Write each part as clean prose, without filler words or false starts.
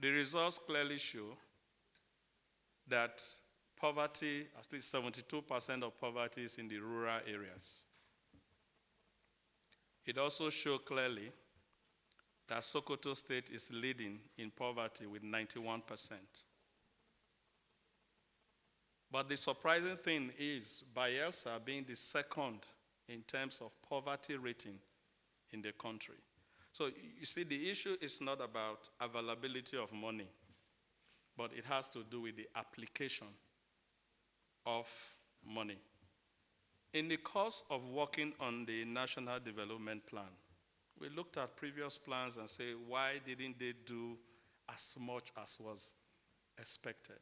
The results clearly show that poverty, at least 72% of poverty is in the rural areas. It also shows clearly that Sokoto State is leading in poverty with 91%. But the surprising thing is Bayelsa being the second in terms of poverty rating in the country. So you see, the issue is not about availability of money, but it has to do with the application of money. In the course of working on the National Development Plan, we looked at previous plans and say, why didn't they do as much as was expected?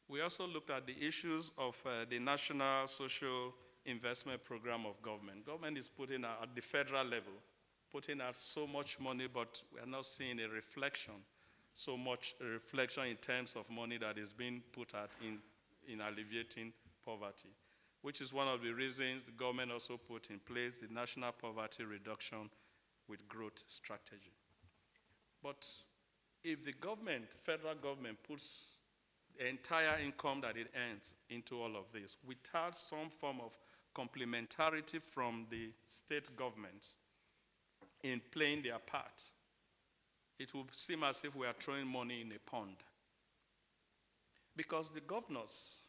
We also looked at the issues of the National Social Investment Program of government. Government is putting out, at the federal level, putting out so much money, but we are not seeing a reflection, so much a reflection in terms of money that is being put out in alleviating poverty, which is one of the reasons the government also put in place the National Poverty Reduction with Growth Strategy. But if the government, federal government, puts the entire income that it earns into all of this without some form of complementarity from the state governments in playing their part, it will seem as if we are throwing money in a pond. Because the governors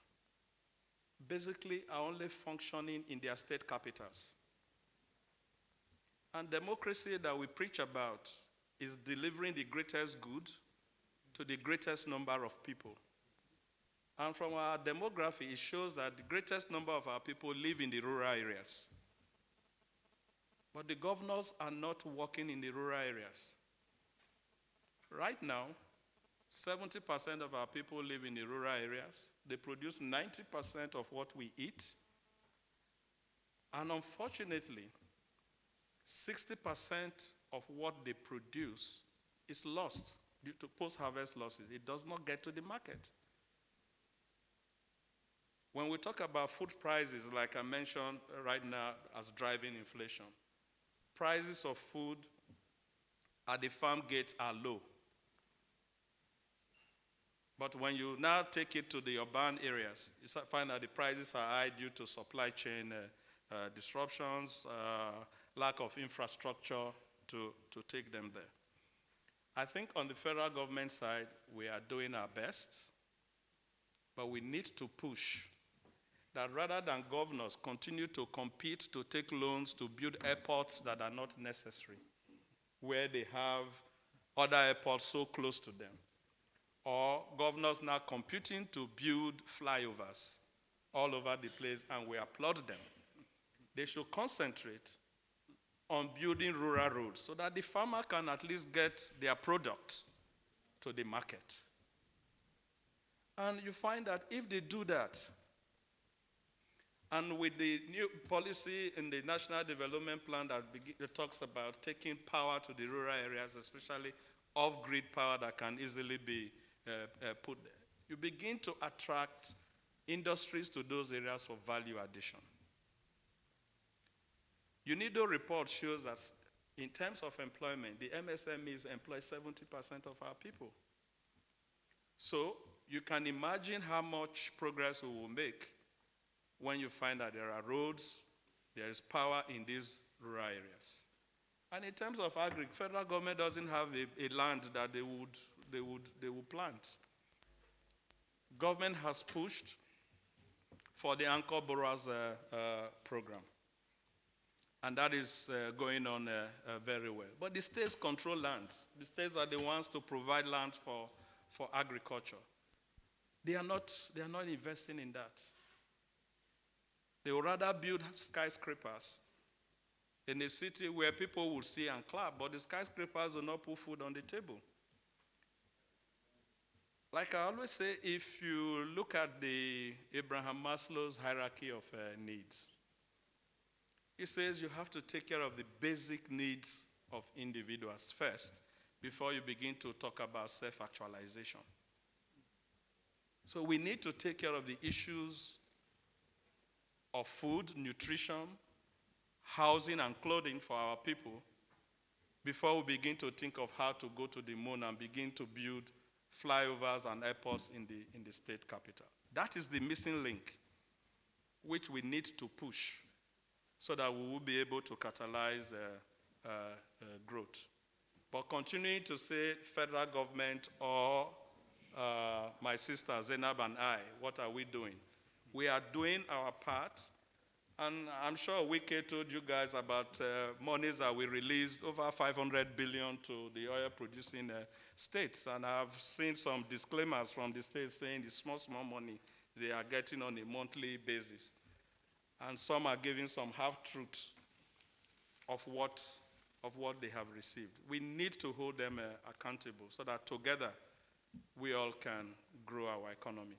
basically are only functioning in their state capitals. And democracy that we preach about is delivering the greatest good to the greatest number of people. And from our demography, it shows that the greatest number of our people live in the rural areas. But the governors are not working in the rural areas. Right now, 70% of our people live in the rural areas. They produce 90% of what we eat. And unfortunately, 60% of what they produce is lost due to post-harvest losses. It does not get to the market. When we talk about food prices, like I mentioned right now, as driving inflation, prices of food at the farm gates are low. But when you now take it to the urban areas, you find that the prices are high due to supply chain disruptions, lack of infrastructure to take them there. I think on the federal government side, we are doing our best, but we need to push that rather than governors continue to compete to take loans to build airports that are not necessary, where they have other airports so close to them, or governors now competing to build flyovers all over the place, and we applaud them. They should concentrate on building rural roads so that the farmer can at least get their product to the market. And you find that if they do that, and with the new policy in the National Development Plan that talks about taking power to the rural areas, especially off-grid power that can easily be put there, you begin to attract industries to those areas for value addition. UNIDO report shows that in terms of employment, the MSMEs employ 70% of our people. So you can imagine how much progress we will make when you find that there are roads, there is power in these rural areas. And in terms of federal government doesn't have a land that they would plant. Government has pushed for the Anchor Borrowers program. And that is going on very well. But the states control land. The states are the ones to provide land for agriculture. They are not investing in that. They would rather build skyscrapers in a city where people will see and clap, but the skyscrapers will not put food on the table. Like I always say, if you look at the Abraham Maslow's hierarchy of needs, he says you have to take care of the basic needs of individuals first before you begin to talk about self-actualization. So we need to take care of the issues of food, nutrition, housing, and clothing for our people before we begin to think of how to go to the moon and begin to build flyovers and airports in the state capital. That is the missing link, which we need to push so that we will be able to catalyze growth. But continuing to say federal government or my sister Zainab and I, what are we doing? We are doing our part, and I'm sure Wike told you guys about monies that we released, over 500 billion to the oil-producing states, and I've seen some disclaimers from the states saying the small money they are getting on a monthly basis, and some are giving some half-truths of what they have received. We need to hold them accountable so that together we all can grow our economy.